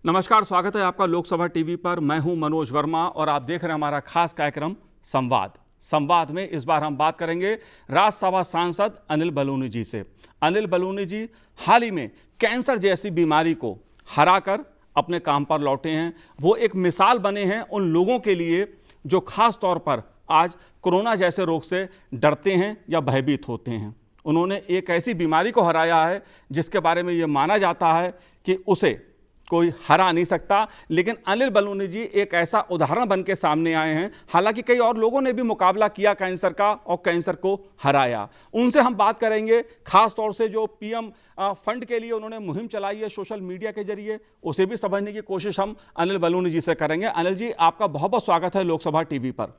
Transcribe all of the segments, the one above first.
नमस्कार, स्वागत है आपका लोकसभा टीवी पर। मैं हूं मनोज वर्मा और आप देख रहे हैं हमारा खास कार्यक्रम संवाद में इस बार हम बात करेंगे राज्यसभा सांसद अनिल बलूनी जी से। अनिल बलूनी जी हाल ही में कैंसर जैसी बीमारी को हराकर अपने काम पर लौटे हैं। वो एक मिसाल बने हैं उन लोगों के लिए जो खास तौर पर आज कोरोना जैसे रोग से डरते हैं या भयभीत होते हैं। उन्होंने एक ऐसी बीमारी को हराया है जिसके बारे में ये माना जाता है कि उसे कोई हरा नहीं सकता, लेकिन अनिल बलूनी जी एक ऐसा उदाहरण बन के सामने आए हैं। हालांकि कई और लोगों ने भी मुकाबला किया कैंसर का और कैंसर को हराया। उनसे हम बात करेंगे, खास तौर से जो पीएम फंड के लिए उन्होंने मुहिम चलाई है सोशल मीडिया के जरिए, उसे भी समझने की कोशिश हम अनिल बलूनी जी से करेंगे। अनिल जी, आपका बहुत बहुत स्वागत है लोकसभा टीवी पर।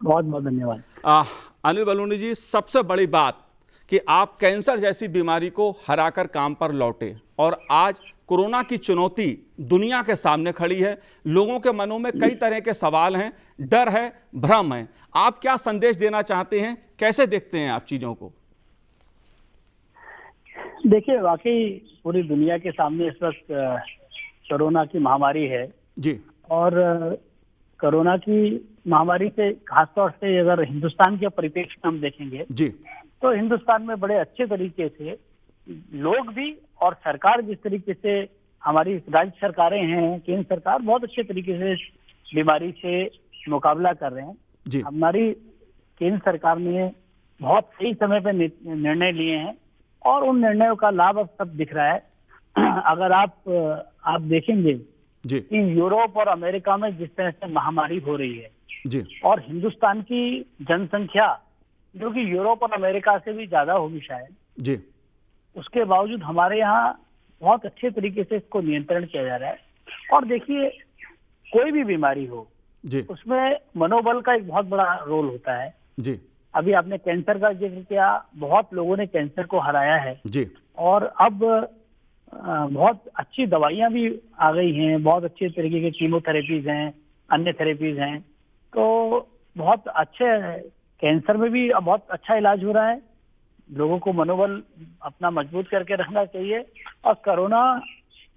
बहुत बहुत धन्यवाद। अनिल बलूनी जी, सबसे बड़ी बात कि आप कैंसर जैसी बीमारी को हराकर काम पर लौटे और आज कोरोना की चुनौती दुनिया के सामने खड़ी है। लोगों के मनों में कई तरह के सवाल हैं, डर है, भ्रम है। आप क्या संदेश देना चाहते हैं? कैसे देखते हैं आप चीजों को? देखिए, वाकई पूरी दुनिया के सामने इस वक्त कोरोना की महामारी है जी। और कोरोना की महामारी से खासतौर से अगर हिंदुस्तान के परिप्रेक्ष्य में हम देखेंगे जी तो हिंदुस्तान में बड़े अच्छे तरीके से लोग भी और सरकार जिस तरीके से हमारी राज्य सरकारें हैं, केंद्र सरकार बहुत अच्छे तरीके से इस बीमारी से मुकाबला कर रहे हैं। जी हमारी केंद्र सरकार ने बहुत सही समय पर निर्णय लिए हैं और उन निर्णयों का लाभ अब सब दिख रहा है। अगर आप देखेंगे जी कि यूरोप और अमेरिका में जिस तरह से महामारी हो रही है जी और हिंदुस्तान की जनसंख्या जो कि यूरोप और अमेरिका से भी ज्यादा होगी शायद, जी उसके बावजूद हमारे यहाँ बहुत अच्छे तरीके से इसको नियंत्रण किया जा रहा है। और देखिए, कोई भी बीमारी हो जी उसमें मनोबल का एक बहुत बड़ा रोल होता है। जी अभी आपने कैंसर का जिक्र किया, बहुत लोगों ने कैंसर को हराया है जी और अब बहुत अच्छी दवाइयां भी आ गई हैं, बहुत अच्छे तरीके के कीमोथेरेपीज हैं, अन्य थेरेपीज हैं, तो बहुत अच्छे कैंसर में भी अब बहुत अच्छा इलाज हो रहा है। लोगों को मनोबल अपना मजबूत करके रखना चाहिए। और कोरोना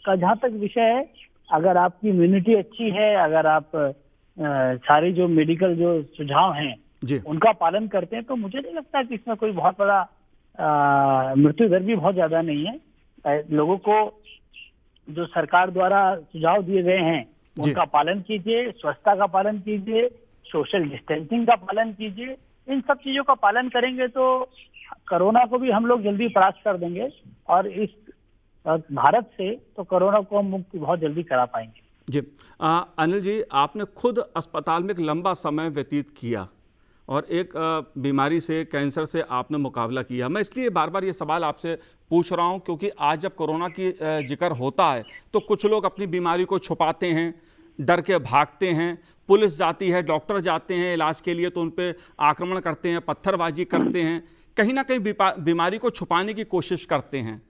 का जहाँ तक विषय है, अगर आपकी इम्यूनिटी अच्छी है, अगर आप सारी जो मेडिकल जो सुझाव हैं जी उनका पालन करते हैं, तो मुझे नहीं लगता कि इसमें कोई बहुत बड़ा मृत्यु दर भी बहुत ज्यादा नहीं है। लोगों को जो सरकार द्वारा सुझाव दिए गए हैं उनका पालन कीजिए, स्वच्छता का पालन कीजिए, सोशल डिस्टेंसिंग का पालन कीजिए। इन सब चीजों का पालन करेंगे तो कोरोना को भी हम लोग जल्दी परास्त कर देंगे और इस भारत से तो कोरोना को हम मुक्त बहुत जल्दी करा पाएंगे। जी अनिल जी, आपने खुद अस्पताल में एक लंबा समय व्यतीत किया और एक बीमारी से, कैंसर से आपने मुकाबला किया। मैं इसलिए बार बार ये सवाल आपसे पूछ रहा हूँ क्योंकि आज जब कोरोना की जिक्र होता है तो कुछ लोग अपनी बीमारी को छुपाते हैं, डर के भागते हैं। पुलिस जाती है, डॉक्टर जाते हैं इलाज के लिए तो उन पर आक्रमण करते हैं, पत्थरबाजी करते हैं, कहीं ना कहीं बीमारी को छुपाने की कोशिश करते हैं।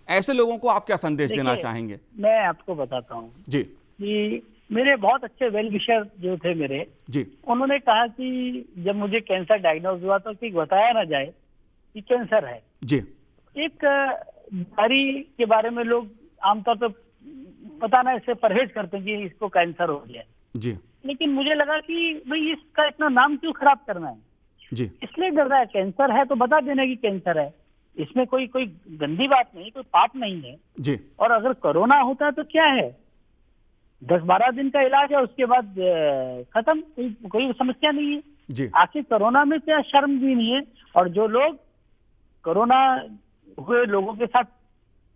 ऐसे लोगों को आप क्या संदेश देना चाहेंगे? मैं आपको बताता हूँ जी कि मेरे बहुत अच्छे वेल विशर जो थे मेरे जी, उन्होंने कहा कि जब मुझे कैंसर डायग्नोज हुआ तो कि बताया ना जाए कि कैंसर है। जी एक बीमारी के बारे में लोग आमतौर पर बताना इससे परहेज करते हैं कि इसको कैंसर हो गया, जी लेकिन मुझे लगा कि भाई इसका इतना नाम क्यों खराब करना है। जी इसलिए डर रहा है, कैंसर है तो बता देना कि कैंसर है, इसमें कोई गंदी बात नहीं, कोई पाप नहीं है। जी और अगर कोरोना होता है तो क्या है, 10-12 दिन का इलाज है, उसके बाद खत्म, कोई समस्या नहीं है। जी आखिर कोरोना में क्या शर्म भी नहीं है। और जो लोग कोरोना हुए लोगों के साथ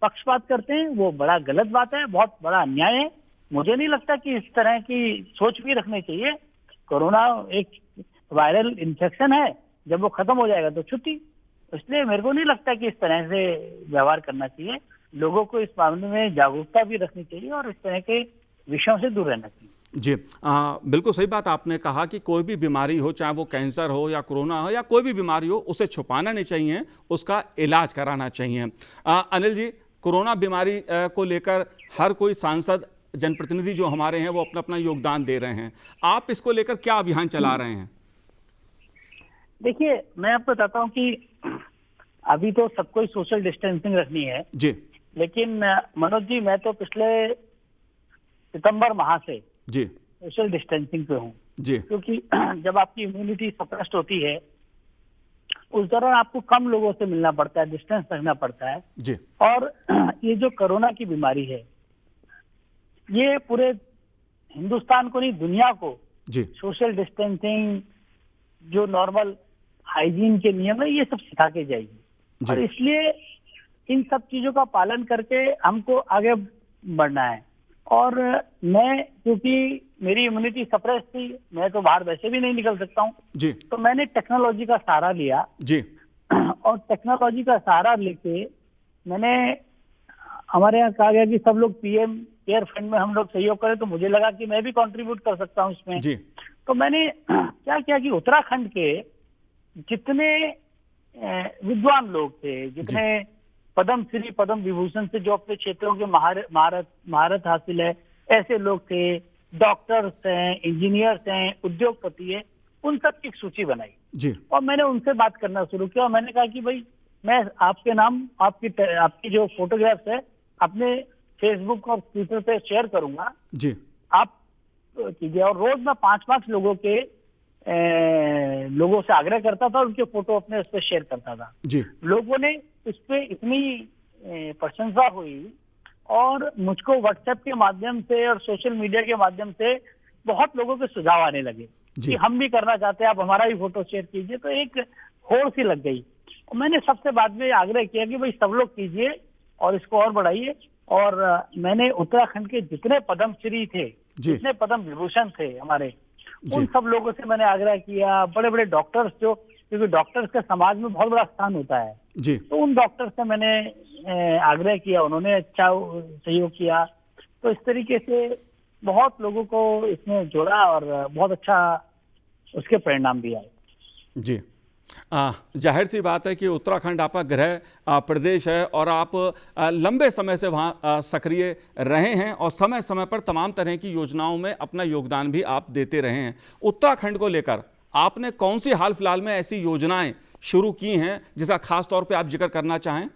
पक्षपात करते हैं वो बड़ा गलत बात है, बहुत बड़ा अन्याय है। मुझे नहीं लगता कि इस तरह की सोच भी रखनी चाहिए। कोरोना एक वायरल इन्फेक्शन है, जब वो खत्म हो जाएगा तो छुट्टी। इसलिए मेरे को नहीं लगता कि इस तरह से व्यवहार करना चाहिए। लोगों को इस मामले में जागरूकता भी रखनी चाहिए और इस तरह के विषयों से दूर रहना चाहिए। जी बिल्कुल सही बात आपने कहा कि कोई भी बीमारी हो, चाहे वो कैंसर हो या कोरोना हो या कोई भी बीमारी हो, उसे छुपाना नहीं चाहिए, उसका इलाज कराना चाहिए। अनिल जी, कोरोना बीमारी को लेकर हर कोई सांसद, जनप्रतिनिधि जो हमारे हैं वो अपना अपना योगदान दे रहे हैं। आप इसको लेकर क्या अभियान चला रहे हैं? देखिए, मैं आपको बताता हूँ कि अभी तो सबको सोशल डिस्टेंसिंग रखनी है जी, लेकिन मनोज जी, मैं तो पिछले सितंबर माह से जी सोशल डिस्टेंसिंग पे हूँ, जी क्योंकि जब आपकी इम्यूनिटी सप्रेस्ड होती है उस दौरान आपको कम लोगों से मिलना पड़ता है, डिस्टेंस रखना पड़ता है। जी और ये जो कोरोना की बीमारी है, ये पूरे हिंदुस्तान को नहीं, दुनिया को जी सोशल डिस्टेंसिंग, जो नॉर्मल हाइजीन के नियम है, ये सब सिखा के जाएगी। और जी इसलिए इन सब चीजों का पालन करके हमको आगे बढ़ना है। और मैं, क्योंकि मेरी इम्यूनिटी सप्रेस थी, मैं तो बाहर वैसे भी नहीं निकल सकता हूँ, जी तो मैंने टेक्नोलॉजी का सहारा लिया। जी और टेक्नोलॉजी का सहारा लेके मैंने, हमारे यहाँ कहा गया कि सब लोग पीएम केयर फंड में हम लोग सहयोग करें, तो मुझे लगा कि मैं भी कंट्रीब्यूट कर सकता हूँ इसमें। जी तो मैंने क्या किया कि उत्तराखंड के जितने विद्वान लोग थे, जितने पद्म श्री पद्म विभूषण से जो अपने क्षेत्रों के महारत हासिल है, ऐसे लोग थे, डॉक्टर्स हैं, इंजीनियर्स हैं, उद्योगपति है, उन सब की एक सूची बनाई जी और मैंने उनसे बात करना शुरू किया। और मैंने कहा कि भाई, मैं आपके नाम, आपकी जो फोटोग्राफ्स है अपने फेसबुक और ट्विटर पे शेयर करूंगा, जी आप कीजिए। और रोज मैं 5-5 लोगों से आग्रह करता था और उनके फोटो अपने उस पर शेयर करता था। जी लोगों ने उस पर इतनी प्रशंसा हुई और मुझको व्हाट्सएप के माध्यम से और सोशल मीडिया के माध्यम से बहुत लोगों के सुझाव आने लगे जी कि हम भी करना चाहते हैं, आप हमारा भी फोटो शेयर कीजिए। तो एक होड़ सी लग गई और मैंने सबसे बाद में आग्रह किया कि भाई सब लोग कीजिए और इसको और बढ़ाइए। और मैंने उत्तराखंड के जितने पद्मश्री थे, जितने पद्म विभूषण थे हमारे, उन सब लोगों से मैंने आग्रह किया। बड़े बड़े डॉक्टर्स, जो, क्योंकि डॉक्टर्स का समाज में बहुत बड़ा स्थान होता है, जी तो उन डॉक्टर्स से मैंने आग्रह किया, उन्होंने अच्छा सहयोग किया। तो इस तरीके से बहुत लोगों को इसमें जोड़ा और बहुत अच्छा उसके परिणाम भी आए। जी जाहिर सी बात है कि उत्तराखंड आपका गृह प्रदेश है और आप लंबे समय से वहाँ सक्रिय रहे हैं और समय समय पर तमाम तरह की योजनाओं में अपना योगदान भी आप देते रहे हैं। उत्तराखंड को लेकर आपने कौन सी हाल फिलहाल में ऐसी योजनाएं शुरू की हैं जिसका खास तौर पे आप जिक्र करना चाहें?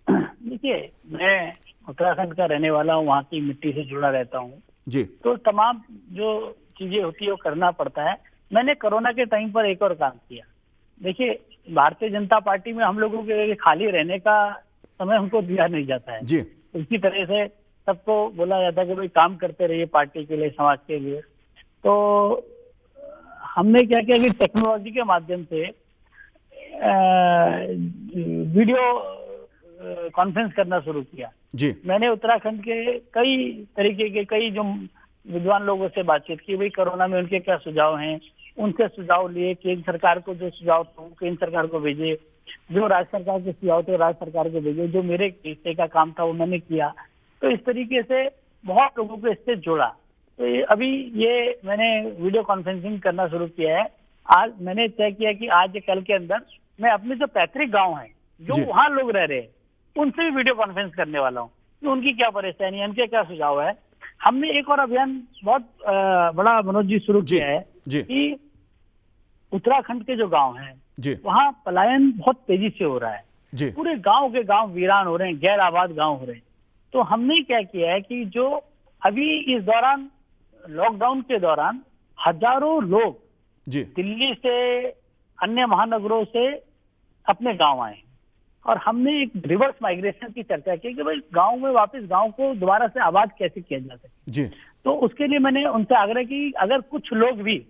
देखिए, मैं उत्तराखंड का रहने वाला हूँ, वहाँ की मिट्टी से जुड़ा रहता हूँ, जी तो तमाम जो चीजें होती है वो करना पड़ता है। मैंने कोरोना के टाइम पर एक और काम किया। देखिए, भारतीय जनता पार्टी में हम लोगों के खाली रहने का समय हमको दिया नहीं जाता है। जी इसी तरह से सबको बोला जाता है कि भाई काम करते रहिए पार्टी के लिए, समाज के लिए। तो हमने क्या किया कि टेक्नोलॉजी के माध्यम से वीडियो कॉन्फ्रेंस करना शुरू किया। जी मैंने उत्तराखंड के कई तरीके के, कई जो विद्वान लोगों से बातचीत की, भाई कोरोना में उनके क्या सुझाव हैं, उनसे सुझाव लिए। केंद्र सरकार को जो सुझाव थे केंद्र सरकार को भेजे, जो राज्य सरकार के सुझाव थे राज्य सरकार को भेजे, जो मेरे हिस्से का काम था वो मैंने किया। तो इस तरीके से बहुत लोगों को इससे जोड़ा। तो अभी ये मैंने वीडियो कॉन्फ्रेंसिंग करना शुरू किया है। आज मैंने तय किया कि आज या कल के अंदर मैं अपने जो पैतृक गाँव है, जो वहाँ लोग रह रहे हैं, उनसे भी वीडियो कॉन्फ्रेंस करने वाला हूँ कि उनकी क्या परेशानी है, उनके क्या सुझाव है। हमने एक और अभियान बहुत बड़ा, मनोज जी, शुरू किया है कि उत्तराखंड के जो गांव हैं वहाँ पलायन बहुत तेजी से हो रहा है। पूरे गांव के गांव वीरान हो रहे हैं, गैर आबाद गांव हो रहे हैं। तो हमने क्या किया है कि जो अभी इस दौरान, लॉकडाउन के दौरान, हजारों लोग दिल्ली से, अन्य महानगरों से अपने गांव आए और हमने एक रिवर्स माइग्रेशन की चर्चा की कि भाई गांव में वापस, गांव को दोबारा से आबाद कैसे किया जा सके। तो उसके लिए मैंने उनसे आग्रह की, अगर कुछ लोग भी,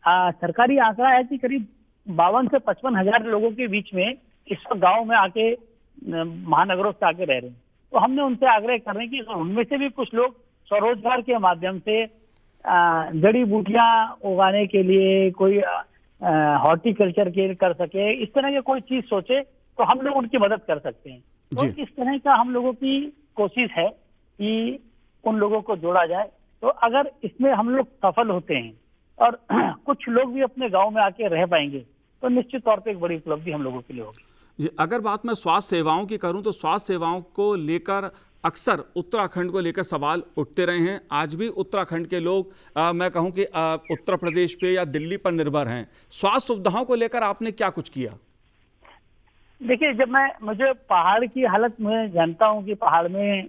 सरकारी आंकड़ा है कि करीब 52 से 55 हजार लोगों के बीच में इस वक्त गाँव में आके, महानगरों से आके रह रहे हैं। तो हमने उनसे आग्रह कर रहे हैं कि उनमें से भी कुछ लोग स्वरोजगार के माध्यम से जड़ी बूटियां उगाने के लिए, कोई हॉर्टिकल्चर के कर सके, इस तरह की कोई चीज सोचे तो हम लोग उनकी मदद कर सकते हैं। तो इस तरह का हम लोगों की कोशिश है कि उन लोगों को जोड़ा जाए। तो अगर इसमें हम लोग सफल होते हैं और कुछ लोग भी अपने गांव में आके रह पाएंगे तो निश्चित तौर पे एक बड़ी उपलब्धि हम लोगों के लिए होगी। अगर बात मैं स्वास्थ्य सेवाओं की करूं तो स्वास्थ्य सेवाओं को लेकर अक्सर उत्तराखंड को लेकर सवाल उठते रहे हैं। आज भी उत्तराखंड के लोग मैं कहूं कि उत्तर प्रदेश पे या दिल्ली पर निर्भर हैं। स्वास्थ्य सुविधाओं को लेकर आपने क्या कुछ किया? देखिए, जब मुझे पहाड़ की हालत, मैं जानता हूं कि पहाड़ में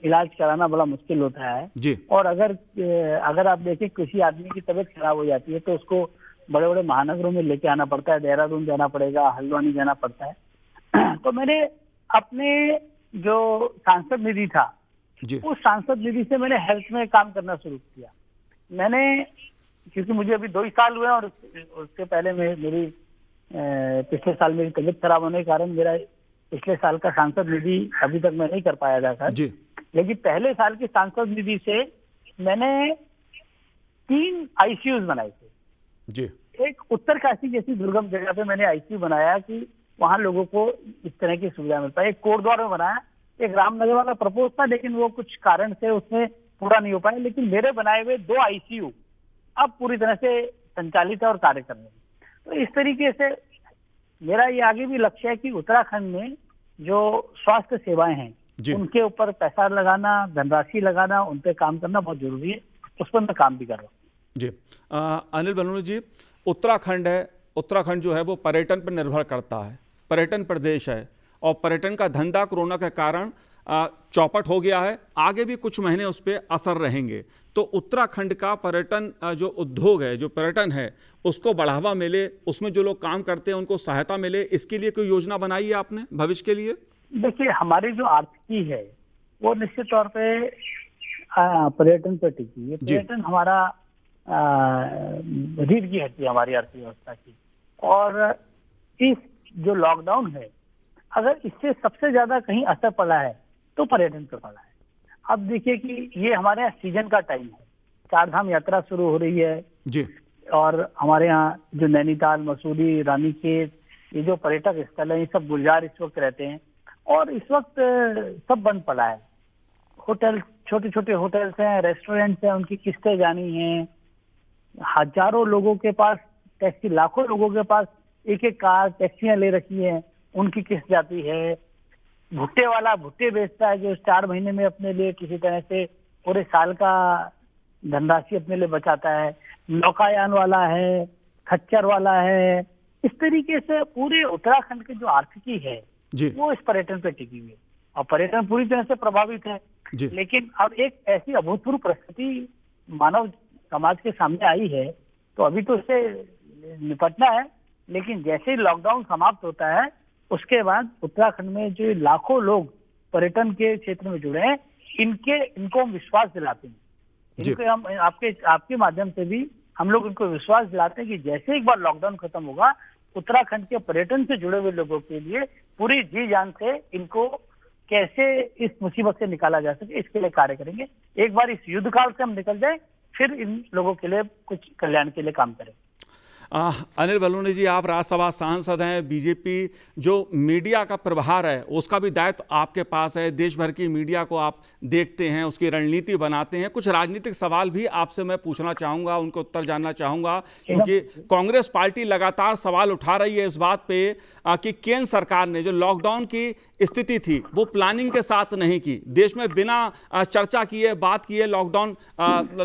इलाज कराना बड़ा मुश्किल होता है। जी और अगर आप देखें किसी आदमी की तबीयत खराब हो जाती है तो उसको बड़े बड़े महानगरों में लेके आना पड़ता है, देहरादून जाना पड़ेगा, हल्द्वानी जाना पड़ता है। तो मैंने अपने जो सांसद निधि था, जी उस सांसद निधि से मैंने हेल्थ में काम करना शुरू किया। मैंने, क्योंकि मुझे अभी 2 ही साल हुए और उसके पहले मेरी पिछले साल मेरी तबीयत खराब होने के कारण मेरा पिछले साल का सांसद निधि अभी तक मैं नहीं कर पाया था सर। जी लेकिन पहले साल की सांसद निधि से मैंने 3 आईसीयूज बनाए थे। जी एक उत्तरकाशी जैसी दुर्गम जगह पे मैंने आईसीयू बनाया कि वहां लोगों को इस तरह की सुविधा मिल पाए। एक कोटद्वार में बनाया, एक रामनगर वाला प्रपोज था लेकिन वो कुछ कारण से उसमें पूरा नहीं हो पाया। लेकिन मेरे बनाए हुए 2 आईसीयू अब पूरी तरह से संचालित है और कार्य कर रहे हैं। तो इस तरीके से मेरा ये आगे भी लक्ष्य है कि उत्तराखंड में जो स्वास्थ्य सेवाएं हैं जी उनके ऊपर पैसा लगाना, धनराशि लगाना, उन पे काम करना बहुत जरूरी है। उस पर मैं काम भी कर रहा हूँ। जी अनिल बलूनी जी, उत्तराखंड है, उत्तराखंड जो है वो पर्यटन पर निर्भर करता है, पर्यटन प्रदेश है और पर्यटन का धंधा कोरोना के कारण चौपट हो गया है। आगे भी कुछ महीने उस पर असर रहेंगे। तो उत्तराखंड का पर्यटन जो उद्योग है, जो पर्यटन है, उसको बढ़ावा मिले, उसमें जो लोग काम करते हैं उनको सहायता मिले, इसके लिए कोई योजना बनाई है आपने भविष्य के लिए? देखिए, हमारी जो आर्थिकी है वो निश्चित तौर पे पर्यटन पर टिकी है। पर्यटन हमारा रीढ़ की हड्डी हमारी अर्थव्यवस्था की। और इस जो लॉकडाउन है, अगर इससे सबसे ज्यादा कहीं असर पड़ा है तो पर्यटन पर पड़ा है। अब देखिए कि ये हमारे यहाँ सीजन का टाइम है, 4 धाम यात्रा शुरू हो रही है जी और हमारे यहाँ जो नैनीताल, मसूरी, रानीखेत, ये जो पर्यटक स्थल है, ये सब गुलजार इस वक्त रहते हैं और इस वक्त सब बंद पड़ा है। होटल, छोटे छोटे होटल्स हैं, रेस्टोरेंट्स हैं, उनकी किस्तें जानी हैं। हजारों लोगों के पास टैक्सी, लाखों लोगों के पास एक एक कार, टैक्सियां ले रखी हैं, उनकी किस्त जाती है। भुट्टे वाला भुट्टे बेचता है जो 4 महीने में अपने लिए किसी तरह से पूरे साल का धनराशि अपने लिए बचाता है। नौकायान वाला है, खच्चर वाला है। इस तरीके से पूरे उत्तराखंड की जो आर्थिकी है जी वो इस पर्यटन पे टिकी हुई है और पर्यटन पूरी तरह से प्रभावित है। जी लेकिन अब एक ऐसी अभूतपूर्व परिस्थिति मानव समाज के सामने आई है, तो अभी तो इससे निपटना है। लेकिन जैसे ही लॉकडाउन समाप्त होता है उसके बाद उत्तराखंड में जो लाखों लोग पर्यटन के क्षेत्र में जुड़े हैं, इनको हम विश्वास दिलाते हैं। इनको हम आपके माध्यम से भी हम लोग इनको विश्वास दिलाते हैं कि जैसे एक बार लॉकडाउन खत्म होगा, उत्तराखंड के पर्यटन से जुड़े हुए लोगों के लिए पूरी जी जान से इनको कैसे इस मुसीबत से निकाला जा सके, इसके लिए कार्य करेंगे। एक बार इस युद्ध काल से हम निकल जाए, फिर इन लोगों के लिए कुछ कल्याण के लिए काम करें। अनिल बलूनी जी, आप राज्यसभा सांसद हैं, बीजेपी जो मीडिया का प्रभार है उसका भी दायित्व आपके पास है। देश भर की मीडिया को आप देखते हैं, उसकी रणनीति बनाते हैं। कुछ राजनीतिक सवाल भी आपसे मैं पूछना चाहूँगा, उनके उत्तर जानना चाहूँगा, क्योंकि कांग्रेस पार्टी लगातार सवाल उठा रही है इस बात पे कि केंद्र सरकार ने जो लॉकडाउन की स्थिति थी वो प्लानिंग के साथ नहीं की, देश में बिना चर्चा किए, बात किए लॉकडाउन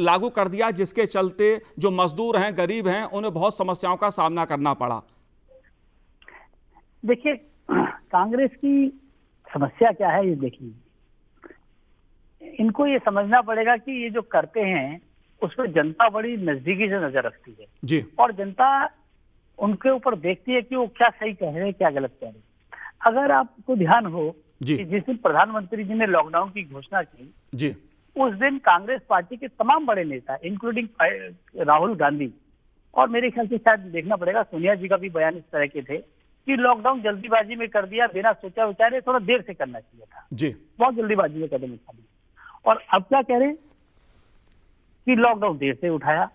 लागू कर दिया, जिसके चलते जो मजदूर हैं, गरीब हैं, उन्हें बहुत समस्याओं का सामना करना पड़ा। देखिए, कांग्रेस की समस्या क्या है ये देखिए, इनको ये समझना पड़ेगा कि ये जो करते हैं उस पर जनता बड़ी नजदीकी से नजर रखती है जी। और जनता उनके ऊपर देखती है कि वो क्या सही कह रहे हैं, क्या गलत कह रहे हैं। अगर आपको ध्यान हो कि जिस दिन प्रधानमंत्री जी ने लॉकडाउन की घोषणा की जी, उस दिन कांग्रेस पार्टी के तमाम बड़े नेता, इंक्लूडिंग राहुल गांधी, और मेरे ख्याल से शायद देखना पड़ेगा सोनिया जी का भी बयान इस तरह के थे कि लॉकडाउन जल्दीबाजी में कर दिया, बिना सोचा विचारे, थोड़ा देर से करना चाहिए था जी, बहुत जल्दीबाजी में कदम उठा दिया। और अब क्या कह रहे हैं कि लॉकडाउन देर से उठाया।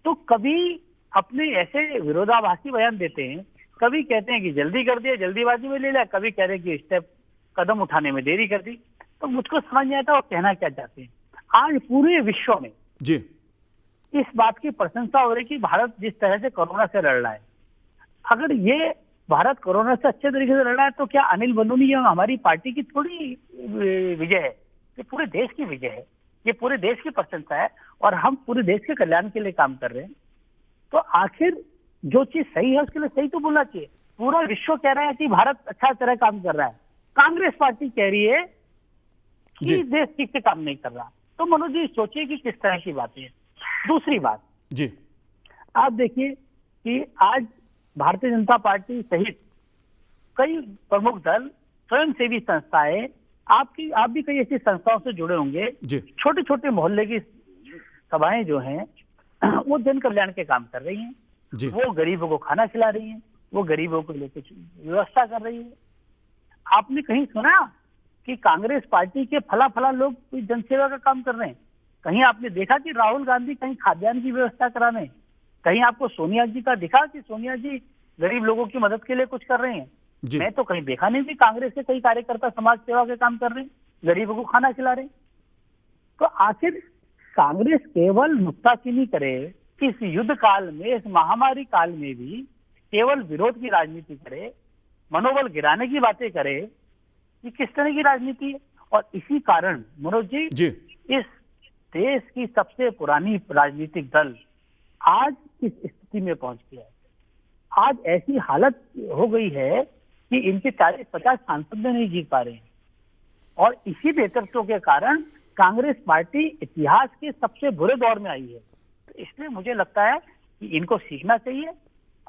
तो कभी अपने ऐसे विरोधाभासी बयान देते हैं, कभी कहते हैं कि जल्दी कर दिया, जल्दीबाजी में ले लिया, कभी कह रहे हैं कि कदम उठाने में देरी कर दी। तो मुझको समझ नहीं आता वो कहना क्या चाहते हैं। आज पूरे विश्व में जी, इस बात की प्रशंसा हो रही कि भारत जिस तरह से कोरोना से लड़ रहा है, अगर ये भारत कोरोना से अच्छे तरीके से लड़ रहा है तो क्या अनिल बलूनी या हमारी पार्टी की थोड़ी विजय है? ये पूरे देश की विजय है, ये पूरे देश की प्रशंसा है और हम पूरे देश के कल्याण के लिए काम कर रहे हैं। तो आखिर जो चीज सही है उसके लिए सही तो बोलना चाहिए। पूरा विश्व कह रहा है कि भारत अच्छा तरह काम कर रहा है, कांग्रेस पार्टी कह रही है कि देश ठीक से काम नहीं कर रहा। तो मनोज जी सोचिए कि किस तरह की बातें हैं। दूसरी बात जी आप देखिए कि आज भारतीय जनता पार्टी सहित कई प्रमुख दल, स्वयंसेवी संस्थाएं, आप भी कई ऐसी संस्थाओं से जुड़े होंगे। जी छोटे छोटे मोहल्ले की सभाएं जो हैं वो जन कल्याण के काम कर रही हैं। जी वो गरीबों को खाना खिला रही हैं, वो गरीबों के लिए कुछ व्यवस्था कर रही है। आपने कहीं सुना कि कांग्रेस पार्टी के फला फला लोग कोई जनसेवा का काम कर रहे हैं? कहीं आपने देखा कि राहुल गांधी कहीं खाद्यान्न की व्यवस्था करा रहे हैं? कहीं आपको सोनिया जी का दिखा कि सोनिया जी गरीब लोगों की मदद के लिए कुछ कर रहे हैं? जी मैं तो कहीं देखा नहीं कि कांग्रेस के कई कार्यकर्ता समाज सेवा के काम कर रहे हैं, गरीबों को खाना खिला रहे हैं। तो आखिर कांग्रेस केवल नुक्ताचीनी करे, इस युद्ध काल में, इस महामारी काल में भी केवल विरोध की राजनीति करे, मनोबल गिराने की बातें करे, ये किस तरह की राजनीति है? और इसी कारण मनोज जी, जी इस देश की सबसे पुरानी राजनीतिक दल आज इस स्थिति में पहुंच गया है। आज ऐसी हालत हो गई है कि इनके 40-50 सांसद नहीं जीत पा रहे हैं। और इसी नेतृत्व के कारण कांग्रेस पार्टी इतिहास के सबसे बुरे दौर में आई है। तो इसलिए मुझे लगता है कि इनको सीखना चाहिए।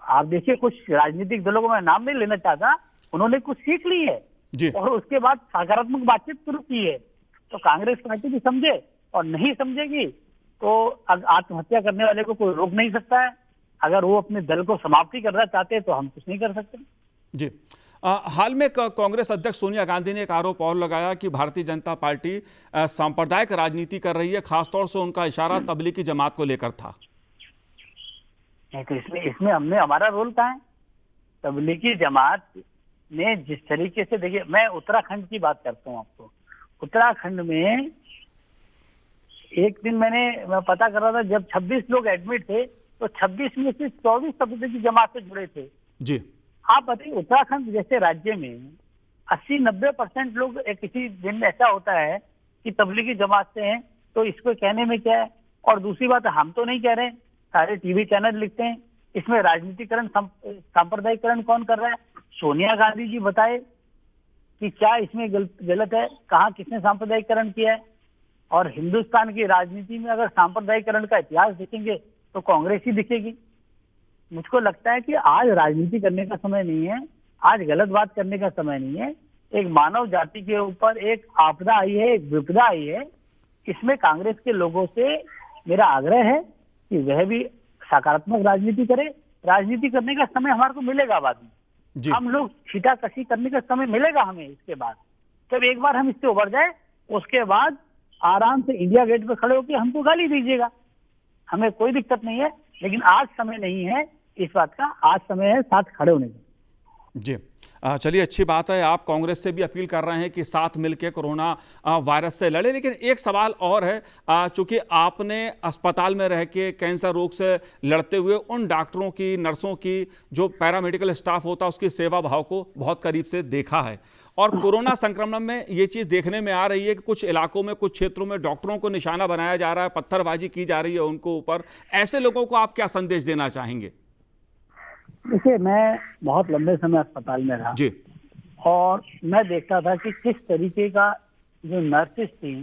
आप देखिए, कुछ राजनीतिक दलों को मैं नाम नहीं लेना चाहता, उन्होंने कुछ सीख ली है जी और उसके बाद सकारात्मक बातचीत शुरू की है। तो कांग्रेस पार्टी भी समझे, और नहीं समझेगी तो आत्महत्या करने वाले को कोई रोक नहीं सकता है। अगर वो अपने दल को समाप्ति करना चाहते हैं तो हम कुछ नहीं कर सकते। जी हाल में कांग्रेस अध्यक्ष सोनिया गांधी ने एक आरोप और लगाया कि भारतीय जनता पार्टी सांप्रदायिक राजनीति कर रही है। खासतौर से उनका इशारा तबलीगी जमात को लेकर था। नहीं तो इसमें हमने हमारा रोल कहाँ है? तबलीगी जमात ने जिस तरीके से, देखिए मैं उत्तराखंड की बात करता हूँ आपको। उत्तराखंड में एक दिन मैं पता कर रहा था, जब 26 लोग एडमिट थे तो 26 में से 24 तबलीगी जमात से जुड़े थे। जी आप बताइए, उत्तराखंड जैसे राज्य में 80-90% लोग किसी दिन ऐसा होता है कि तबलीगी जमात से हैं, तो इसको कहने में क्या है? और दूसरी बात, हम तो नहीं कह रहे, सारे टीवी चैनल लिखते हैं। इसमें राजनीतिकरण, सांप्रदायिकरण कौन कर रहा है? सोनिया गांधी जी बताए कि क्या इसमें गलत है, कहाँ किसने सांप्रदायिकरण किया है? और हिंदुस्तान की राजनीति में अगर सांप्रदायिकरण का इतिहास देखेंगे तो कांग्रेस ही दिखेगी। मुझको लगता है कि आज राजनीति करने का समय नहीं है, आज गलत बात करने का समय नहीं है। एक मानव जाति के ऊपर एक आपदा आई है, एक विपदा आई है। इसमें कांग्रेस के लोगों से मेरा आग्रह है कि वह भी सकारात्मक राजनीति करे। राजनीति करने का समय हमारे को मिलेगा बाद में। हम लोग छीटाकशी करने का समय मिलेगा हमें इसके बाद। जब एक बार हम इससे उबर जाए, उसके बाद आराम से इंडिया गेट पे खड़े होकर हमको गाली दीजिएगा, हमें कोई दिक्कत नहीं है। लेकिन आज समय नहीं है इस बात का, आज समय है साथ खड़े होने का। जी चलिए, अच्छी बात है। आप कांग्रेस से भी अपील कर रहे हैं कि साथ मिलकर कोरोना वायरस से लड़े। लेकिन एक सवाल और है, चूंकि आपने अस्पताल में रह के कैंसर रोग से लड़ते हुए उन डॉक्टरों की, नर्सों की, जो पैरामेडिकल स्टाफ होता है उसकी सेवा भाव को बहुत करीब से देखा है। और कोरोना संक्रमण में ये चीज़ देखने में आ रही है कि कुछ इलाकों में, कुछ क्षेत्रों में डॉक्टरों को निशाना बनाया जा रहा है, पत्थरबाजी की जा रही है उनको ऊपर। ऐसे लोगों को आप क्या संदेश देना चाहेंगे? देखिए, मैं बहुत लंबे समय अस्पताल में रहा जी, और मैं देखता था कि किस तरीके का जो नर्सेस थी,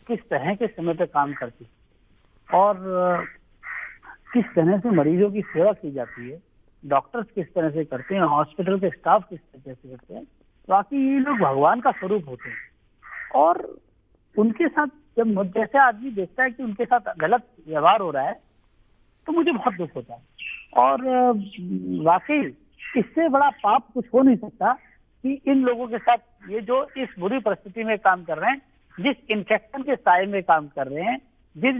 किस तरह के समय पे काम करती और किस तरह से मरीजों की सेवा की जाती है, डॉक्टर्स किस तरह से करते हैं, हॉस्पिटल के स्टाफ किस तरह से करते हैं। बाकी ये लोग भगवान का स्वरूप होते हैं। और उनके साथ जब जैसे आदमी देखता है कि उनके साथ गलत व्यवहार हो रहा है तो मुझे बहुत दुख होता है। और वाकई इससे बड़ा पाप कुछ हो नहीं सकता कि इन लोगों के साथ, ये जो इस बुरी परिस्थिति में काम कर रहे हैं, जिस इन्फेक्शन के साए में काम कर रहे हैं, जिस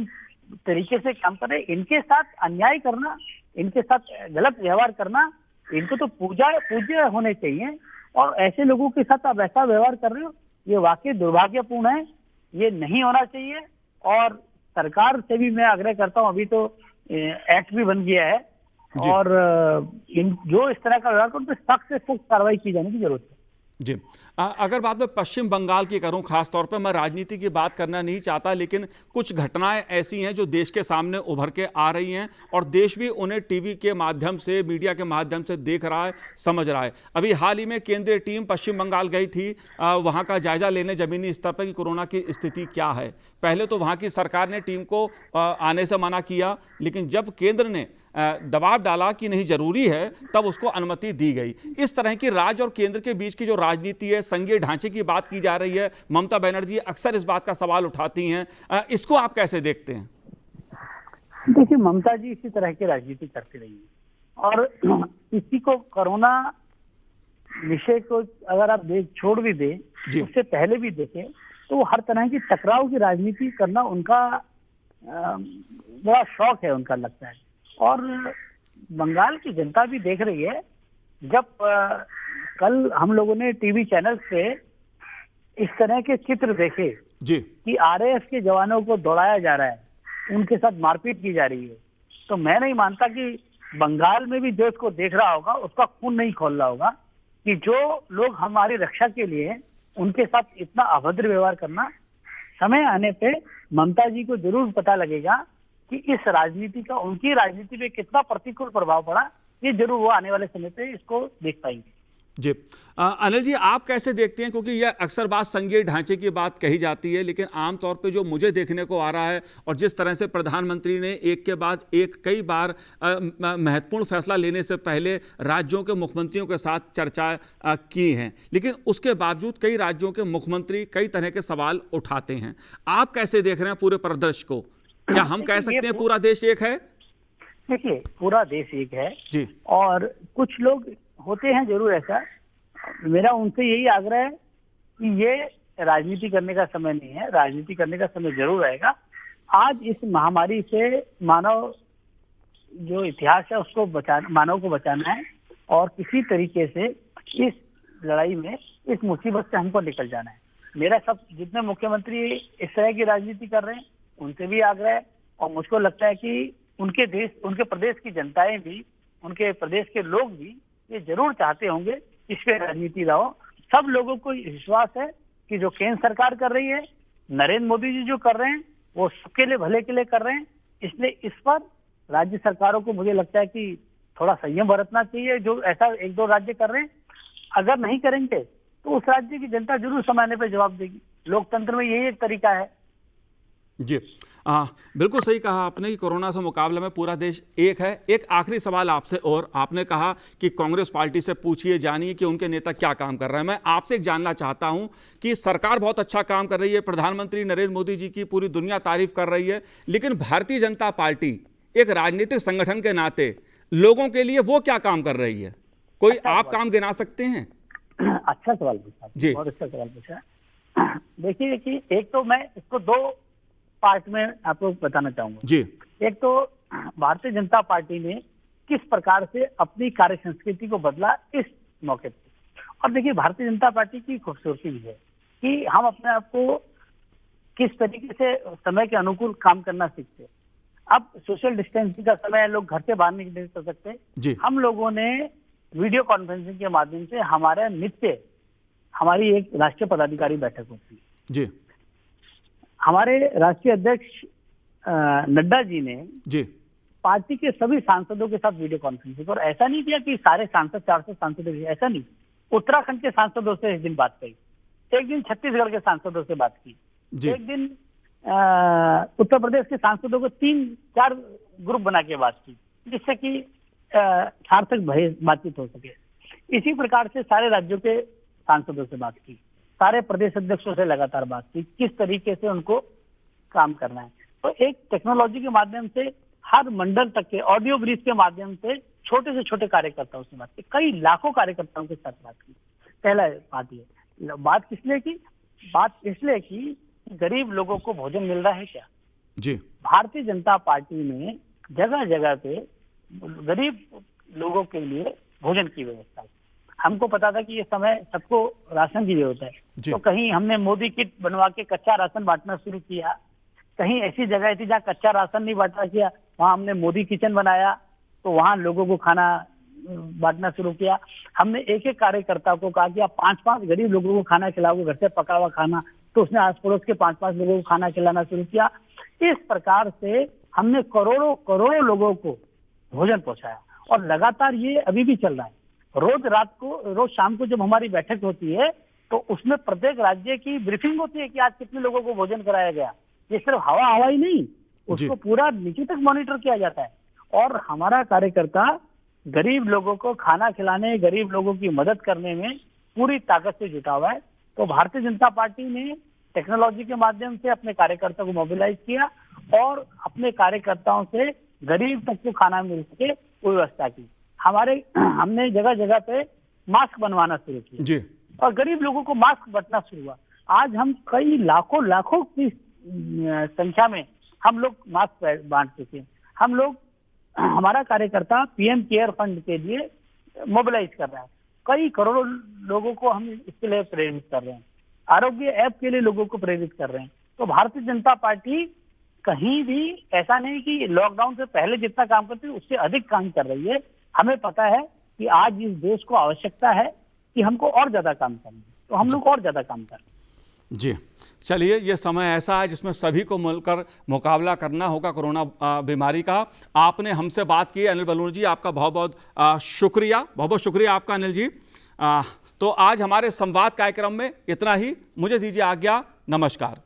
तरीके से काम कर रहे हैं, इनके साथ अन्याय करना, इनके साथ गलत व्यवहार करना, इनको तो पूज्य होने चाहिए। और ऐसे लोगों के साथ आप ऐसा व्यवहार कर रहे हो, ये वाकई दुर्भाग्यपूर्ण है, ये नहीं होना चाहिए। और सरकार से भी मैं आग्रह करता हूँ, अभी तो एक्ट भी बन गया है और जो इस तरह का व्यवहार कर, उन पर सख्त से सख्त कार्रवाई की जाने की जरूरत है। जी। अगर बात मैं पश्चिम बंगाल की करूं, खास तौर पे मैं राजनीति की बात करना नहीं चाहता, लेकिन कुछ घटनाएं ऐसी हैं जो देश के सामने उभर के आ रही हैं और देश भी उन्हें टीवी के माध्यम से, मीडिया के माध्यम से देख रहा है, समझ रहा है। अभी हाल ही में केंद्रीय टीम पश्चिम बंगाल गई थी वहां का जायजा लेने जमीनी स्तर पर कि कोरोना की स्थिति क्या है। पहले तो वहां की सरकार ने टीम को आने से मना किया, लेकिन जब केंद्र ने दबाव डाला कि नहीं जरूरी है, तब उसको अनुमति दी गई। इस तरह की राज्य और केंद्र के बीच की जो राजनीति है, संघीय ढांचे की बात की जा रही है, ममता बनर्जी अक्सर इस बात का सवाल उठाती हैं, इसको आप कैसे देखते हैं? देखिए, ममता जी इसी तरह की राजनीति करती रही है और इसी को कोरोना विषय को अगर आप छोड़ भी दें, उससे पहले भी देखें तो हर तरह की टकराव की राजनीति करना उनका बड़ा शौक है, उनका लगता है। और बंगाल की जनता भी देख रही है। जब कल हम लोगों ने टीवी चैनल पे इस तरह के चित्र देखे जी कि आरएएफ के जवानों को दौड़ाया जा रहा है, उनके साथ मारपीट की जा रही है, तो मैं नहीं मानता कि बंगाल में भी जो इसको देख रहा होगा उसका खून नहीं खोल रहा होगा कि जो लोग हमारी रक्षा के लिए उनके साथ इतना अभद्र व्यवहार करना। समय आने पे ममता जी को जरूर पता लगेगा कि इस राजनीति का उनकी राजनीति पे कितना प्रतिकूल प्रभाव पड़ा। ये जरूर वो आने वाले समय पे इसको देख पाएंगे। जी। अनिल जी, आप कैसे देखते हैं, क्योंकि यह अक्सर बात संघीय ढांचे की बात कही जाती है, लेकिन आमतौर पे जो मुझे देखने को आ रहा है और जिस तरह से प्रधानमंत्री ने एक के बाद एक कई बार महत्वपूर्ण फैसला लेने से पहले राज्यों के मुख्यमंत्रियों के साथ चर्चा की हैं, लेकिन उसके बावजूद कई राज्यों के मुख्यमंत्री कई तरह के सवाल उठाते हैं। आप कैसे देख रहे हैं पूरे परिदृश्य को? क्या हम कह सकते हैं पूरा देश एक है? देखिए, पूरा देश एक है जी। और कुछ लोग होते हैं जरूर ऐसा। मेरा उनसे यही आग्रह है कि ये राजनीति करने का समय नहीं है, राजनीति करने का समय जरूर आएगा। आज इस महामारी से मानव जो इतिहास है उसको मानव को बचाना है और किसी तरीके से इस लड़ाई में, इस मुसीबत से हमको निकल जाना है। मेरा सब जितने मुख्यमंत्री इस तरह की राजनीति कर रहे हैं उनसे भी आग्रह है और मुझको लगता है कि उनके प्रदेश की जनताएं भी, उनके प्रदेश के लोग भी ये जरूर चाहते होंगे इस पे राजनीति रहो। सब लोगों को विश्वास है कि जो केंद्र सरकार कर रही है, नरेंद्र मोदी जी जो कर रहे हैं, वो सबके लिए भले के लिए कर रहे हैं। इसलिए इस पर राज्य सरकारों को मुझे लगता है कि थोड़ा संयम बरतना चाहिए। जो ऐसा एक दो राज्य कर रहे हैं, अगर नहीं करेंगे तो उस राज्य की जनता जरूर समय आने पर जवाब देगी। लोकतंत्र में यही एक तरीका है। जी, बिल्कुल सही कहा आपने कि कोरोना से मुकाबले में पूरा देश एक है। एक आखिरी सवाल आपसे, और आपने कहा कि कांग्रेस पार्टी से पूछिए, जानिए कि उनके नेता क्या काम कर रहे हैं। मैं आपसे जानना चाहता हूं कि सरकार बहुत अच्छा काम कर रही है, प्रधानमंत्री नरेंद्र मोदी जी की पूरी दुनिया तारीफ कर रही है, लेकिन भारतीय जनता पार्टी एक राजनीतिक संगठन के नाते लोगों के लिए वो क्या काम कर रही है? कोई आप काम गिना सकते हैं? अच्छा सवाल पूछा जी, बहुत अच्छा सवाल पूछा। देखिए कि एक तो मैं इसको दो पार्ट में आपको बताना चाहूंगा जी। एक तो भारतीय जनता पार्टी ने किस प्रकार से अपनी कार्य संस्कृति को बदला इस मौके पर। और देखिए, भारतीय जनता पार्टी की खूबसूरती भी है कि हम अपने आप को किस तरीके से समय के अनुकूल काम करना सीखते। अब सोशल डिस्टेंसिंग का समय है, लोग घर से बाहर नहीं निकल सकते। हम लोगों ने वीडियो कॉन्फ्रेंसिंग के माध्यम से हमारी एक राष्ट्रीय पदाधिकारी बैठक होती है जी। हमारे राष्ट्रीय अध्यक्ष नड्डा जी ने पार्टी के सभी सांसदों के साथ वीडियो कॉन्फ्रेंसिंग, और ऐसा नहीं किया कि सारे सांसद 400 सांसदों से, ऐसा नहीं। उत्तराखंड के सांसदों से एक दिन बात करी, एक दिन छत्तीसगढ़ के सांसदों से बात की, एक दिन उत्तर प्रदेश के सांसदों को 3-4 ग्रुप बना के बात की, जिससे कि सार्थक बातचीत हो सके। इसी प्रकार से सारे राज्यों के सांसदों से बात की, सारे प्रदेश अध्यक्षों से लगातार बात की, किस तरीके से उनको काम करना है। तो एक टेक्नोलॉजी के माध्यम से हर मंडल तक के ऑडियो ब्रिज के माध्यम से छोटे से छोटे कार्यकर्ताओं से बात की, कई लाखों कार्यकर्ताओं के साथ बात की। पहला बात ये, बात किसलिए की? बात इसलिए की गरीब लोगों को भोजन मिल रहा है क्या जी। भारतीय जनता पार्टी ने जगह जगह पे गरीब लोगों के लिए भोजन की व्यवस्था। हमको पता था कि ये समय सबको राशन की जरूरत है, तो कहीं हमने मोदी किट बनवा के कच्चा राशन बांटना शुरू किया। कहीं ऐसी जगह थी जहाँ कच्चा राशन नहीं बांटा किया, वहां हमने मोदी किचन बनाया, तो वहां लोगों को खाना बांटना शुरू किया। हमने एक एक कार्यकर्ता को कहा कि आप 5-5 गरीब लोगों को खाना खिलाओगे, घर से पका हुआ खाना, तो उसने आस पड़ोस के 5-5 लोगों को खाना खिलाना शुरू किया। इस प्रकार से हमने करोड़ों करोड़ों लोगों को भोजन पहुंचाया और लगातार ये अभी भी चल रहा है। रोज शाम को जब हमारी बैठक होती है तो उसमें प्रत्येक राज्य की ब्रीफिंग होती है कि आज कितने लोगों को भोजन कराया गया। ये सिर्फ हवा ही नहीं, उसको पूरा नीचे तक मॉनिटर किया जाता है। और हमारा कार्यकर्ता गरीब लोगों को खाना खिलाने, गरीब लोगों की मदद करने में पूरी ताकत से जुटा हुआ है। तो भारतीय जनता पार्टी ने टेक्नोलॉजी के माध्यम से अपने कार्यकर्ता को मोबिलाइज किया और अपने कार्यकर्ताओं से गरीब तक को खाना मिल सके वो व्यवस्था की। हमने जगह जगह पे मास्क बनवाना शुरू किया जी, और गरीब लोगों को मास्क बंटना शुरू हुआ। आज हम कई लाखों की संख्या में हम लोग मास्क बांट चुके हैं। हम लोग, हमारा कार्यकर्ता पीएम केयर फंड के लिए मोबिलाइज कर रहा है। कई करोड़ों लोगों को हम इसके लिए प्रेरित कर रहे हैं। आरोग्य ऐप के लिए लोगों को प्रेरित कर रहे हैं। तो भारतीय जनता पार्टी कहीं भी ऐसा नहीं कि लॉकडाउन से पहले जितना काम करती है उससे अधिक काम कर रही है। हमें पता है कि आज इस देश को आवश्यकता है कि हमको और ज्यादा काम करना है, तो हम लोग और ज्यादा काम कर रहे हैं। जी, चलिए, ये समय ऐसा है जिसमें सभी को मिलकर मुकाबला करना होगा कोरोना बीमारी का। आपने हमसे बात की अनिल बलूनी जी, आपका बहुत बहुत शुक्रिया, बहुत शुक्रिया आपका अनिल जी। तो आज हमारे संवाद कार्यक्रम में इतना ही। मुझे दीजिए आज्ञा, नमस्कार।